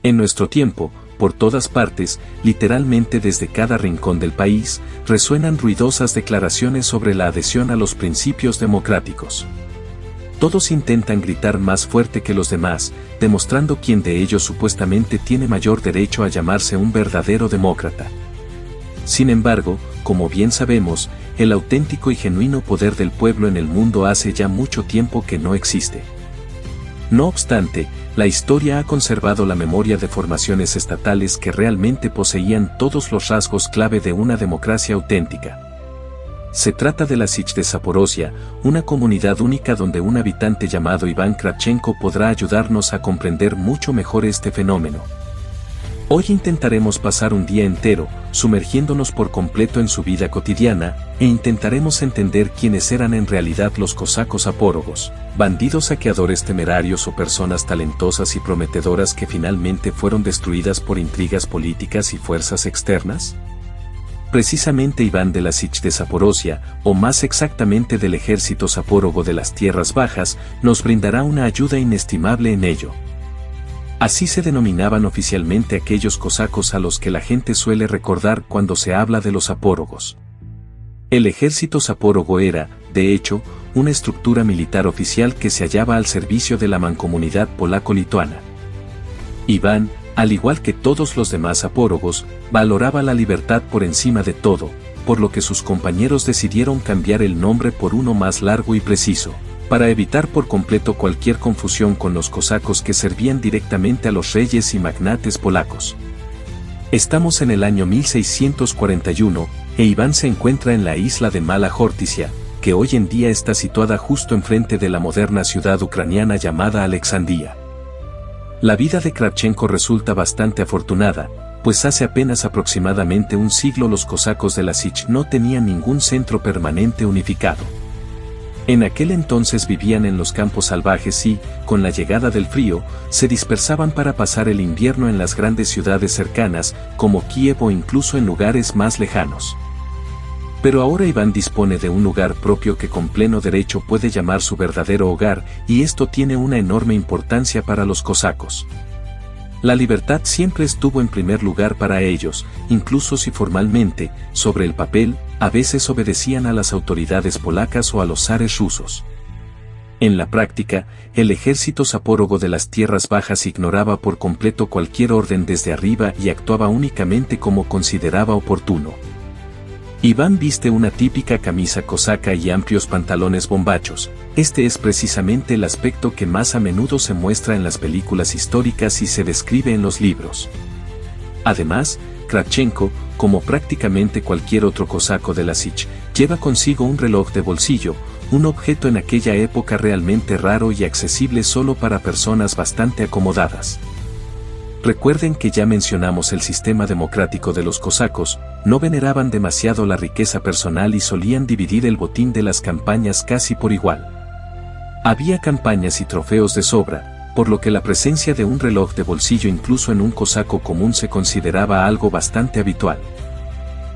En nuestro tiempo, por todas partes, literalmente desde cada rincón del país, resuenan ruidosas declaraciones sobre la adhesión a los principios democráticos. Todos intentan gritar más fuerte que los demás, demostrando quién de ellos supuestamente tiene mayor derecho a llamarse un verdadero demócrata. Sin embargo, como bien sabemos, el auténtico y genuino poder del pueblo en el mundo hace ya mucho tiempo que no existe. No obstante, la historia ha conservado la memoria de formaciones estatales que realmente poseían todos los rasgos clave de una democracia auténtica. Se trata de la Sich de Zaporozhia, una comunidad única donde un habitante llamado Iván Kravchenko podrá ayudarnos a comprender mucho mejor este fenómeno. Hoy intentaremos pasar un día entero, sumergiéndonos por completo en su vida cotidiana, e intentaremos entender quiénes eran en realidad los cosacos zapórogos, bandidos saqueadores temerarios o personas talentosas y prometedoras que finalmente fueron destruidas por intrigas políticas y fuerzas externas. Precisamente Iván de la Sich de Zaporozhia, o más exactamente del ejército zapórogo de las tierras bajas, nos brindará una ayuda inestimable en ello. Así se denominaban oficialmente aquellos cosacos a los que la gente suele recordar cuando se habla de los zapórogos. El ejército zapórogo era, de hecho, una estructura militar oficial que se hallaba al servicio de la mancomunidad polaco-lituana. Iván, al igual que todos los demás zapórogos, valoraba la libertad por encima de todo, por lo que sus compañeros decidieron cambiar el nombre por uno más largo y preciso, para evitar por completo cualquier confusión con los cosacos que servían directamente a los reyes y magnates polacos. Estamos en el año 1641, e Iván se encuentra en la isla de Mala Hortisia, que hoy en día está situada justo enfrente de la moderna ciudad ucraniana llamada Alexandría. La vida de Kravchenko resulta bastante afortunada, pues hace apenas aproximadamente un siglo los cosacos de la Sich no tenían ningún centro permanente unificado. En aquel entonces vivían en los campos salvajes y, con la llegada del frío, se dispersaban para pasar el invierno en las grandes ciudades cercanas, como Kiev o incluso en lugares más lejanos. Pero ahora Iván dispone de un lugar propio que con pleno derecho puede llamar su verdadero hogar, y esto tiene una enorme importancia para los cosacos. La libertad siempre estuvo en primer lugar para ellos, incluso si formalmente, sobre el papel, a veces obedecían a las autoridades polacas o a los zares rusos. En la práctica, el ejército zapórogo de las tierras bajas ignoraba por completo cualquier orden desde arriba y actuaba únicamente como consideraba oportuno. Iván viste una típica camisa cosaca y amplios pantalones bombachos. Este es precisamente el aspecto que más a menudo se muestra en las películas históricas y se describe en los libros. Además, Kravchenko, como prácticamente cualquier otro cosaco de la Sich, lleva consigo un reloj de bolsillo, un objeto en aquella época realmente raro y accesible solo para personas bastante acomodadas. Recuerden que ya mencionamos el sistema democrático de los cosacos, no veneraban demasiado la riqueza personal y solían dividir el botín de las campañas casi por igual. Había campañas y trofeos de sobra, por lo que la presencia de un reloj de bolsillo incluso en un cosaco común se consideraba algo bastante habitual.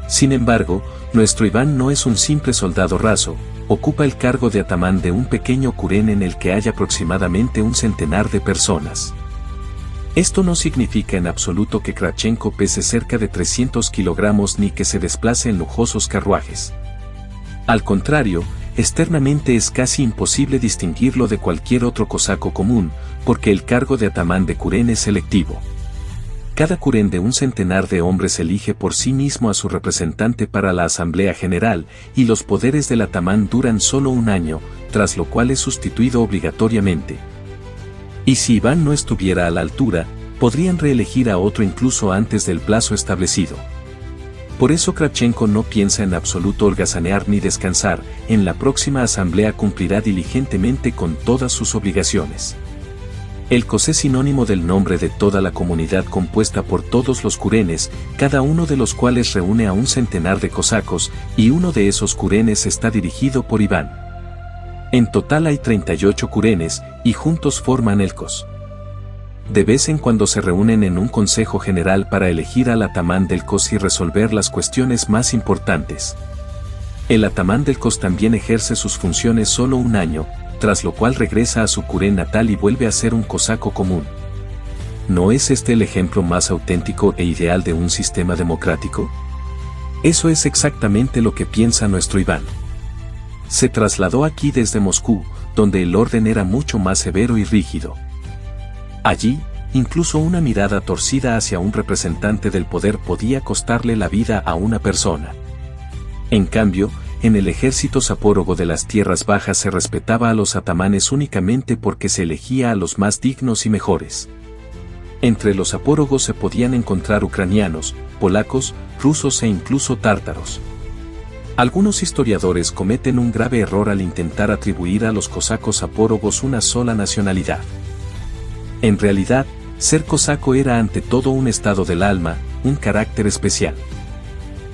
Sin embargo, nuestro Iván no es un simple soldado raso, ocupa el cargo de atamán de un pequeño kurén en el que hay aproximadamente un centenar de personas. Esto no significa en absoluto que Kravchenko pese cerca de 300 kilogramos ni que se desplace en lujosos carruajes. Al contrario, externamente es casi imposible distinguirlo de cualquier otro cosaco común, porque el cargo de atamán de kurén es selectivo. Cada kurén de un centenar de hombres elige por sí mismo a su representante para la Asamblea General, y los poderes del atamán duran solo un año, tras lo cual es sustituido obligatoriamente. Y si Iván no estuviera a la altura, podrían reelegir a otro incluso antes del plazo establecido. Por eso Kravchenko no piensa en absoluto holgazanear ni descansar, en la próxima asamblea cumplirá diligentemente con todas sus obligaciones. El kos es sinónimo del nombre de toda la comunidad compuesta por todos los kurenes, cada uno de los cuales reúne a un centenar de cosacos, y uno de esos kurenes está dirigido por Iván. En total hay 38 kurenes, y juntos forman el kos. De vez en cuando se reúnen en un consejo general para elegir al atamán del kos y resolver las cuestiones más importantes. El atamán del kos también ejerce sus funciones solo un año, tras lo cual regresa a su kurén natal y vuelve a ser un cosaco común. ¿No es este el ejemplo más auténtico e ideal de un sistema democrático? Eso es exactamente lo que piensa nuestro Iván. Se trasladó aquí desde Moscú, donde el orden era mucho más severo y rígido. Allí, incluso una mirada torcida hacia un representante del poder podía costarle la vida a una persona. En cambio, en el ejército zapórogo de las tierras bajas se respetaba a los atamanes únicamente porque se elegía a los más dignos y mejores. Entre los zapórogos se podían encontrar ucranianos, polacos, rusos e incluso tártaros. Algunos historiadores cometen un grave error al intentar atribuir a los cosacos zapórogos una sola nacionalidad. En realidad, ser cosaco era ante todo un estado del alma, un carácter especial.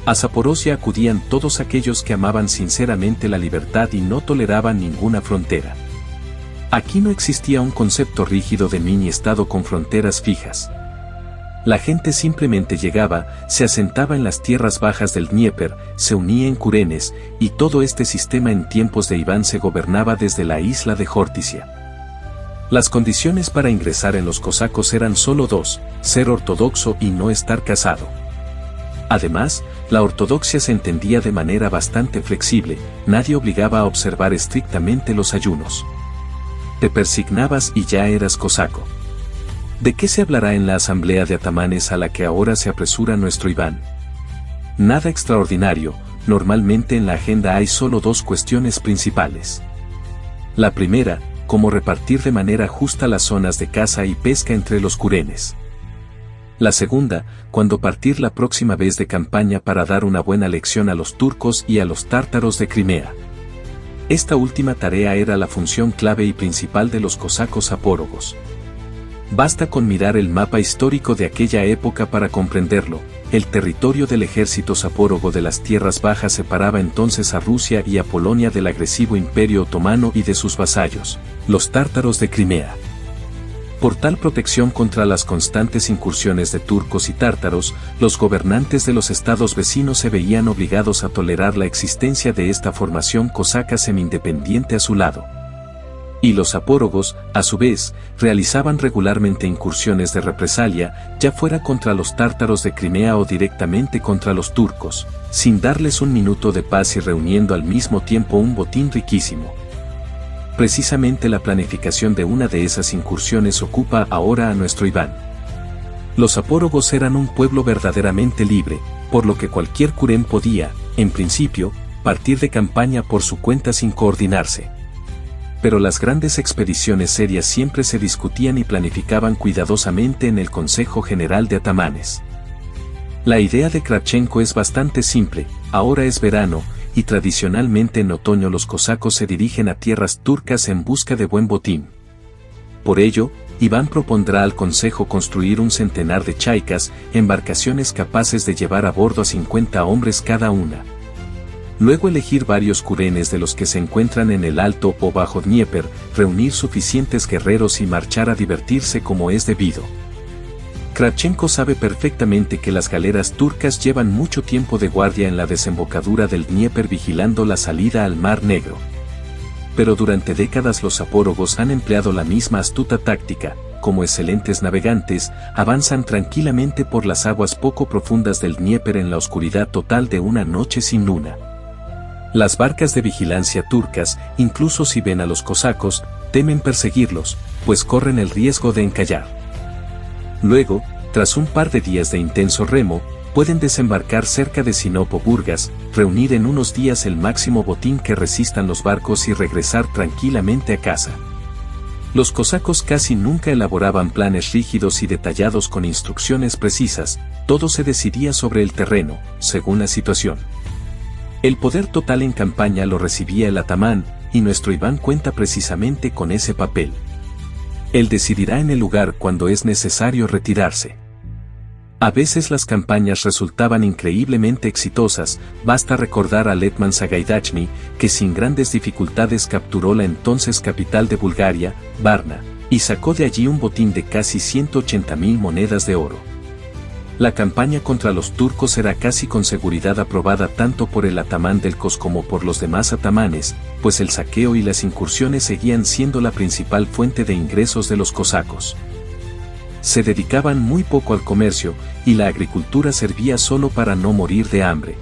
A Zaporozhia acudían todos aquellos que amaban sinceramente la libertad y no toleraban ninguna frontera. Aquí no existía un concepto rígido de mini-estado con fronteras fijas. La gente simplemente llegaba, se asentaba en las tierras bajas del Dnieper, se unía en kurenes, y todo este sistema en tiempos de Iván se gobernaba desde la isla de Khortytsia. Las condiciones para ingresar en los cosacos eran solo dos: ser ortodoxo y no estar casado. Además, la ortodoxia se entendía de manera bastante flexible, nadie obligaba a observar estrictamente los ayunos. Te persignabas y ya eras cosaco. ¿De qué se hablará en la asamblea de atamanes a la que ahora se apresura nuestro Iván? Nada extraordinario, normalmente en la agenda hay solo dos cuestiones principales. La primera, cómo repartir de manera justa las zonas de caza y pesca entre los kurenes. La segunda, cuándo partir la próxima vez de campaña para dar una buena lección a los turcos y a los tártaros de Crimea. Esta última tarea era la función clave y principal de los cosacos zapórogos. Basta con mirar el mapa histórico de aquella época para comprenderlo. El territorio del ejército zapórogo de las tierras bajas separaba entonces a Rusia y a Polonia del agresivo Imperio Otomano y de sus vasallos, los tártaros de Crimea. Por tal protección contra las constantes incursiones de turcos y tártaros, los gobernantes de los estados vecinos se veían obligados a tolerar la existencia de esta formación cosaca semi-independiente a su lado. Y los zapórogos, a su vez, realizaban regularmente incursiones de represalia, ya fuera contra los tártaros de Crimea o directamente contra los turcos, sin darles un minuto de paz y reuniendo al mismo tiempo un botín riquísimo. Precisamente la planificación de una de esas incursiones ocupa ahora a nuestro Iván. Los zapórogos eran un pueblo verdaderamente libre, por lo que cualquier kurén podía, en principio, partir de campaña por su cuenta sin coordinarse. Pero las grandes expediciones serias siempre se discutían y planificaban cuidadosamente en el Consejo General de Atamanes. La idea de Kravchenko es bastante simple: ahora es verano, y tradicionalmente en otoño los cosacos se dirigen a tierras turcas en busca de buen botín. Por ello, Iván propondrá al Consejo construir un centenar de chaikas, embarcaciones capaces de llevar a bordo a 50 hombres cada una. Luego elegir varios kurenes de los que se encuentran en el Alto o Bajo Dnieper, reunir suficientes guerreros y marchar a divertirse como es debido. Kravchenko sabe perfectamente que las galeras turcas llevan mucho tiempo de guardia en la desembocadura del Dnieper vigilando la salida al Mar Negro. Pero durante décadas los zapórogos han empleado la misma astuta táctica. Como excelentes navegantes, avanzan tranquilamente por las aguas poco profundas del Dnieper en la oscuridad total de una noche sin luna. Las barcas de vigilancia turcas, incluso si ven a los cosacos, temen perseguirlos, pues corren el riesgo de encallar. Luego, tras un par de días de intenso remo, pueden desembarcar cerca de Sinopo-Burgas, reunir en unos días el máximo botín que resistan los barcos y regresar tranquilamente a casa. Los cosacos casi nunca elaboraban planes rígidos y detallados con instrucciones precisas, todo se decidía sobre el terreno, según la situación. El poder total en campaña lo recibía el atamán, y nuestro Iván cuenta precisamente con ese papel. Él decidirá en el lugar cuando es necesario retirarse. A veces las campañas resultaban increíblemente exitosas, basta recordar a Letman Sagaidachny, que sin grandes dificultades capturó la entonces capital de Bulgaria, Varna, y sacó de allí un botín de casi 180.000 monedas de oro. La campaña contra los turcos era casi con seguridad aprobada tanto por el atamán del Kos como por los demás atamanes, pues el saqueo y las incursiones seguían siendo la principal fuente de ingresos de los cosacos. se dedicaban muy poco al comercio, y la agricultura servía solo para no morir de hambre.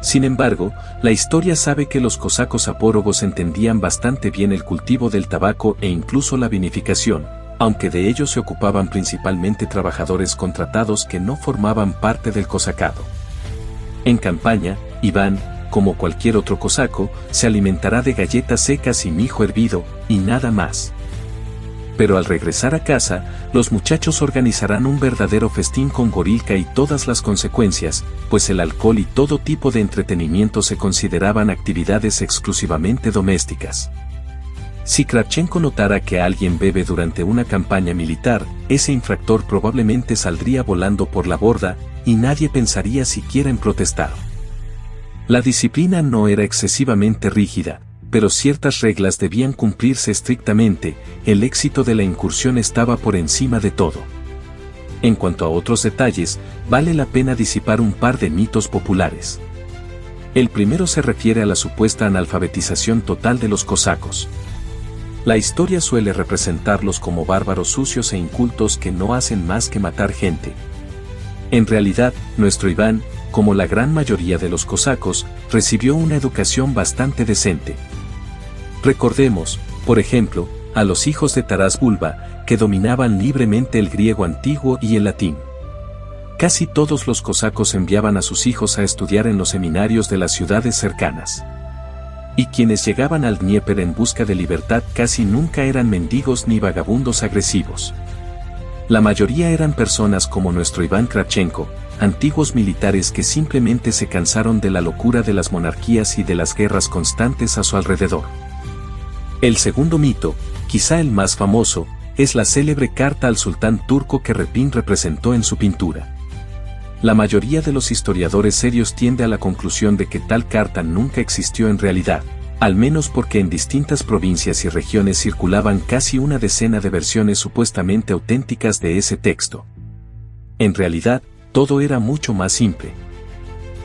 Sin embargo, la historia sabe que los cosacos zapórogos entendían bastante bien el cultivo del tabaco e incluso la vinificación, aunque de ello se ocupaban principalmente trabajadores contratados que no formaban parte del cosacado. En campaña, Iván, como cualquier otro cosaco, se alimentará de galletas secas y mijo hervido, y nada más. Pero al regresar a casa, los muchachos organizarán un verdadero festín con Gorilka y todas las consecuencias, pues el alcohol y todo tipo de entretenimiento se consideraban actividades exclusivamente domésticas. Si Kravchenko notara que alguien bebe durante una campaña militar, ese infractor probablemente saldría volando por la borda, y nadie pensaría siquiera en protestar. La disciplina no era excesivamente rígida, pero ciertas reglas debían cumplirse estrictamente, el éxito de la incursión estaba por encima de todo. En cuanto a otros detalles, vale la pena disipar un par de mitos populares. El primero se refiere a la supuesta analfabetización total de los cosacos. La historia suele representarlos como bárbaros sucios e incultos que no hacen más que matar gente. En realidad, nuestro Iván, como la gran mayoría de los cosacos, recibió una educación bastante decente. Recordemos, por ejemplo, a los hijos de Taras Bulba, que dominaban libremente el griego antiguo y el latín. Casi todos los cosacos enviaban a sus hijos a estudiar en los seminarios de las ciudades cercanas. Y quienes llegaban al Dnieper en busca de libertad casi nunca eran mendigos ni vagabundos agresivos. La mayoría eran personas como nuestro Iván Kravchenko, antiguos militares que simplemente se cansaron de la locura de las monarquías y de las guerras constantes a su alrededor. El segundo mito, quizá el más famoso, es la célebre carta al sultán turco que Repin representó en su pintura. La mayoría de los historiadores serios tiende a la conclusión de que tal carta nunca existió en realidad, al menos porque en distintas provincias y regiones circulaban casi una decena de versiones supuestamente auténticas de ese texto. En realidad, todo era mucho más simple.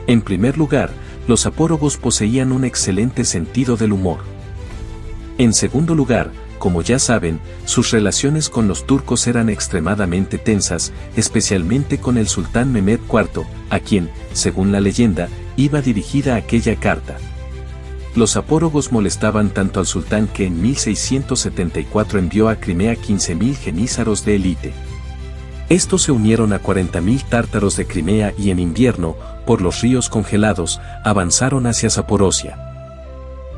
En primer lugar, los zapórogos poseían un excelente sentido del humor. En segundo lugar, como ya saben, sus relaciones con los turcos eran extremadamente tensas, especialmente con el sultán Mehmed IV, a quien, según la leyenda, iba dirigida aquella carta. Los zapórogos molestaban tanto al sultán que en 1674 envió a Crimea 15.000 jenízaros de élite. Estos se unieron a 40.000 tártaros de Crimea y en invierno, por los ríos congelados, avanzaron hacia Zaporozhia.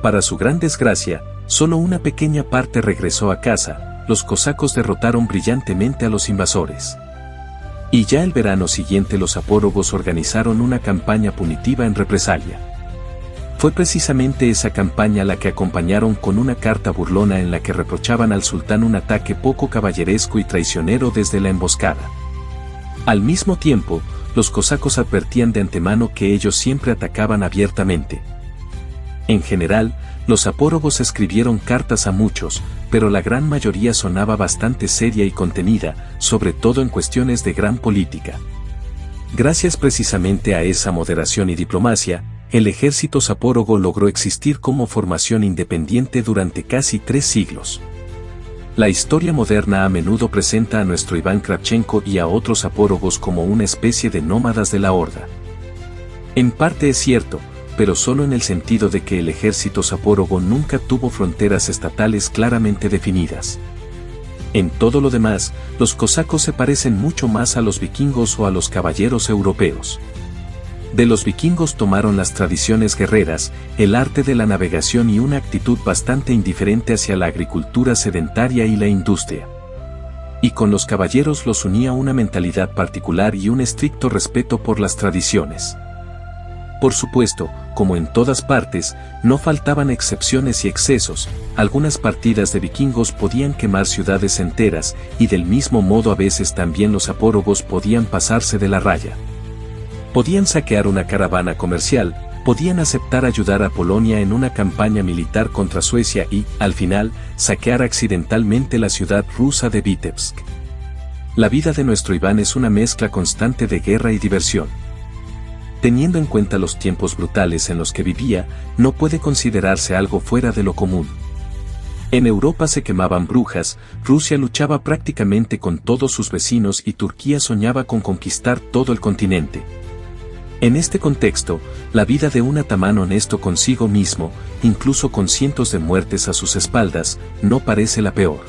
Para su gran desgracia, solo una pequeña parte regresó a casa, los cosacos derrotaron brillantemente a los invasores. Y ya el verano siguiente los zapórogos organizaron una campaña punitiva en represalia. Fue precisamente esa campaña la que acompañaron con una carta burlona en la que reprochaban al sultán un ataque poco caballeresco y traicionero desde la emboscada. Al mismo tiempo, los cosacos advertían de antemano que ellos siempre atacaban abiertamente. En general, los zapórogos escribieron cartas a muchos, pero la gran mayoría sonaba bastante seria y contenida, sobre todo en cuestiones de gran política. Gracias precisamente a esa moderación y diplomacia, el ejército zapórogo logró existir como formación independiente durante casi 3 siglos. La historia moderna a menudo presenta a nuestro Iván Kravchenko y a otros zapórogos como una especie de nómadas de la horda. En parte es cierto, pero solo en el sentido de que el ejército zapórogo nunca tuvo fronteras estatales claramente definidas. En todo lo demás, los cosacos se parecen mucho más a los vikingos o a los caballeros europeos. De los vikingos tomaron las tradiciones guerreras, el arte de la navegación y una actitud bastante indiferente hacia la agricultura sedentaria y la industria. Y con los caballeros los unía una mentalidad particular y un estricto respeto por las tradiciones. Por supuesto, como en todas partes, no faltaban excepciones y excesos, algunas partidas de vikingos podían quemar ciudades enteras, y del mismo modo a veces también los zapórogos podían pasarse de la raya. Podían saquear una caravana comercial, podían aceptar ayudar a Polonia en una campaña militar contra Suecia y, al final, saquear accidentalmente la ciudad rusa de Vitebsk. La vida de nuestro Iván es una mezcla constante de guerra y diversión. Teniendo en cuenta los tiempos brutales en los que vivía, no puede considerarse algo fuera de lo común. En Europa se quemaban brujas, Rusia luchaba prácticamente con todos sus vecinos y Turquía soñaba con conquistar todo el continente. En este contexto, la vida de un atamán honesto consigo mismo, incluso con cientos de muertes a sus espaldas, no parece la peor.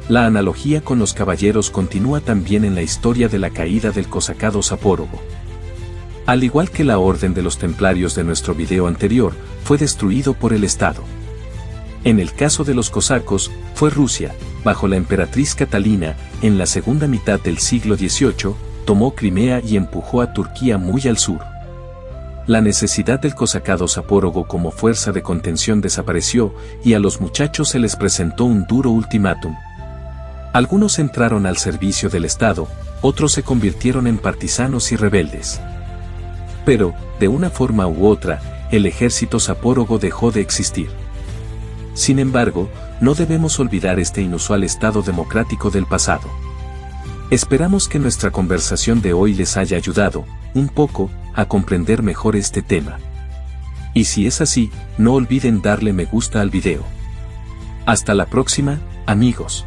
La analogía con los caballeros continúa también en la historia de la caída del cosacado Sapórogo. Al igual que la orden de los templarios de nuestro video anterior, fue destruido por el Estado. En el caso de los cosacos, fue Rusia, bajo la emperatriz Catalina, en la segunda mitad del siglo XVIII, tomó Crimea y empujó a Turquía muy al sur. La necesidad del cosacado Sapórogo como fuerza de contención desapareció y a los muchachos se les presentó un duro ultimátum. Algunos entraron al servicio del Estado, otros se convirtieron en partisanos y rebeldes. Pero, de una forma u otra, el ejército Sapórogo dejó de existir. Sin embargo, no debemos olvidar este inusual estado democrático del pasado. Esperamos que nuestra conversación de hoy les haya ayudado, un poco, a comprender mejor este tema. Y si es así, no olviden darle me gusta al video. Hasta la próxima, amigos.